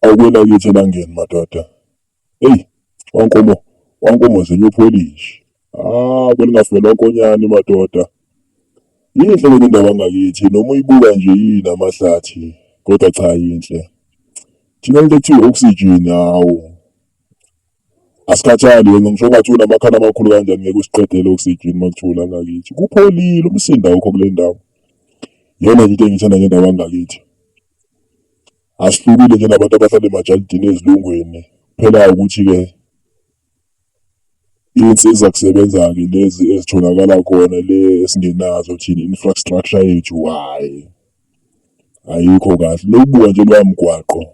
Awukwela kithi elangeni madoda. Eyi, wankomo zenye upholishi. Belingafela wankonyane madoda. Yinhle lena indawo yangakithi noma uyibuka nje inamahlathi, kodwa cha yinhle. Thina into ekuthiwa i-oxygen, hawu. Asikhathali wena ngisho ungathi unamakhala amakhulu kanjani ngeke usiqedele oxygen makuthiwa la ngakithi. Kupholile umsindo awukho kule ndawo. Iyona nje into engiyithanda ngendawo yangakithi. Asihlukile nje nabantu abahlala emajalidini ezilungweni. Kuphela ukuthi-ke iy'nsiza kusebenza-ke lezi ezitholakala khona le esingenazo thina infrastructure yethu hhayi. Ayikho kahle. Lokubuka nje loya mgwaqo.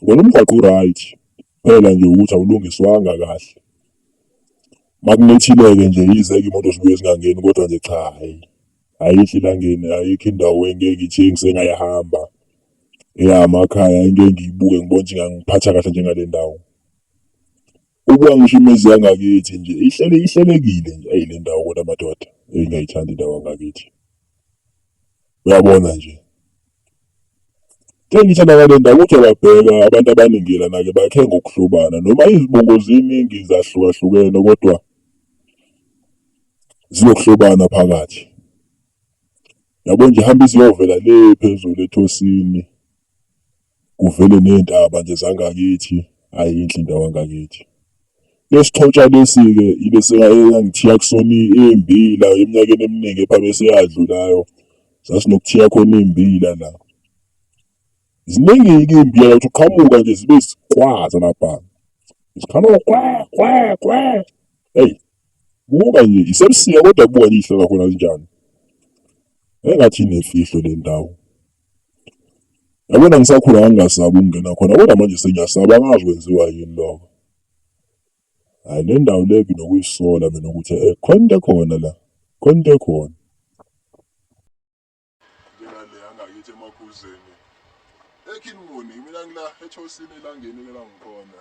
Wona umgwaqo u-right. Kuphela nje ukuthi awulungiswanga kahle. Makunethile-ke nje yize-ke imoto zibuye zingangeni kodwa nje cha hhayi. Ayikho elangeni, ayikho indawo engeke ngithi ngisengayihamba. Emakhaya engeke ngiyibuke ngibone ukuthi ingangiphatha kahle njengale ndawo. Ubuka ngisho imizi yangakithi nje ihlelekile nje. Eyi le ndawo kodwa madoda engingayithandi indawo yangakithi. Uyabona nje. Into engiyithanda ngale ndawo ukuthi uyababheka abantu abaningi lana-ke bakhe ngokuhlobana noma izibongo ziningi zahlukahlukene kodwa zinokuhlobana phakathi. Yabo nje hamba iziyovela le phezulu ethosini. Kuvele ney'ntaba nje zangakithi. Ayinhle indawo yangakithi. Lesithontsha lesi-ke ilesi engangithiya kusona iy'mbila eminyakeni eminingi ephambi eseyadlulayo. Sasinokuthiya khona iy'mbila la. Ziningi-ke iy'mbila uthi uqhamuka nje zibe zikwaza lapha. Zikhala kwe. Eyi, buka nje isebusika kodwa buka nje iy'hlala khona zinjani. Engathi inemfihlo le ndawo. Yabona ngisakhula ngangingasabi ukungena khona kodwa manje sengiyasaba angazi kwenziwa yini lokho. Hhayi le ndawo le nginokuyisola mina ukuthi khona into ekhona la, khona into ekhona. Ngena le yangakithi emakhuzeni. Ekhini Nguni, mina ngila ethosini elangeni-ke la ngikhona.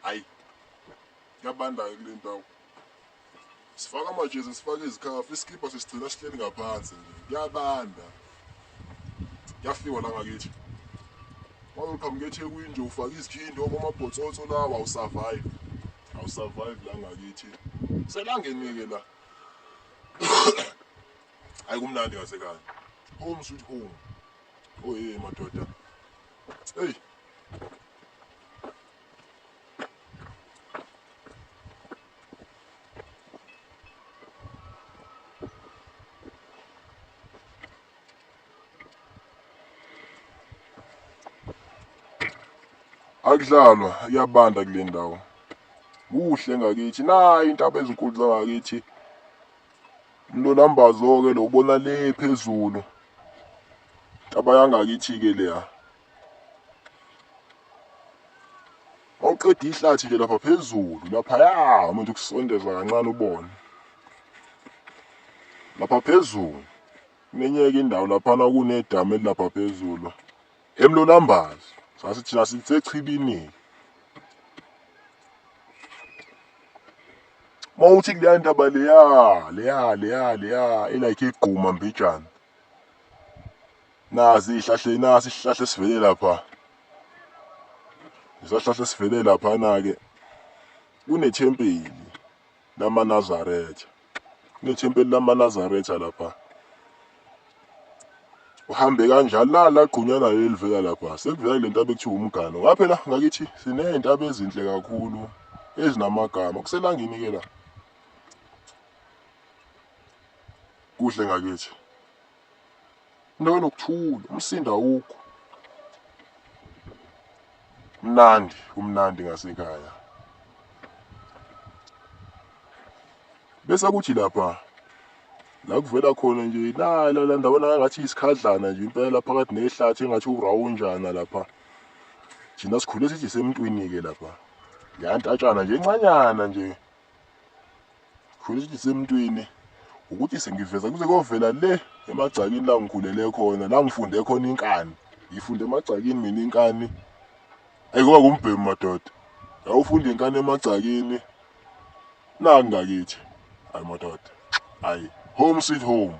Hhayi, kuyabanda-ke kule ndawo. Sifaka amajezi, sifake izikhafu, isikibha sisigcina sihleli ngaphansi nje. Kuyabanda. Kuyafiwa la ngakithi. Mawuqhamuka eThekwini nje ufake izikhindo amabhotsotso lawa awusurvive. Awusurvive la ngakithi. Selangeni-ke la. Hayi kumnandi ngasekhaya. Home sweet home. Oye madoda. Hey. Akudlalwa, iyabanda kule ndawo. Kuhle ngakithi, nayi intaba ezinkulu zangakithi. Mlolambazo-ke lo ubona le phezulu. Intaba yangakithi-ke leya. Mawuqeda ihlathi nje lapha phezulu, laphaya umuntu ukusondeza kancane ubone. Lapha phezulu. Kunenyeke indawo laphana kunedamu elilapha phezulu. Emlolambazo. Sathi thina sisechibini. Mawuthi kuleya ndaba leya elike igquma mbijana. Nasi isihlahla esivele lapha. Isihlahla esivele laphana-ke. Kunethempeli lamaNazaretha. Kunethempeli lamaNazaretha lapha. Uhambe kanjalo la gqunyana leli livela lapha. Sekuvela le ntaba ekuthiwa umgano. Ngaphela ngakithi siney'ntaba ezinhle kakhulu ezinamagama. Kuselangeni-ke la. Kuhle ngakithi. Indawo enokuthula, umsindo awukho. Kumnandi ngasekhaya. Bese kuthi lapha la kuvela khona nje la ndawana ngathi isikhadlana nje impela phakathi nehlathi engathi urawunjana lapha. Thina sikhule sithi semntwini-ke lapha. Yantatshana nje encanyana nje. Sikhule sithi semntwini. Ukuthi sengiveza kuze kovela le emagcakini la ngikhulele khona la ngifunde khona inkani. Ngifunde emagcakini mina inkani. Ayikuba kumbhemu madoda. Awufunda inkani emagcakini. Nangi ngakithi. Hayi madoda. Hayi, home sweet home.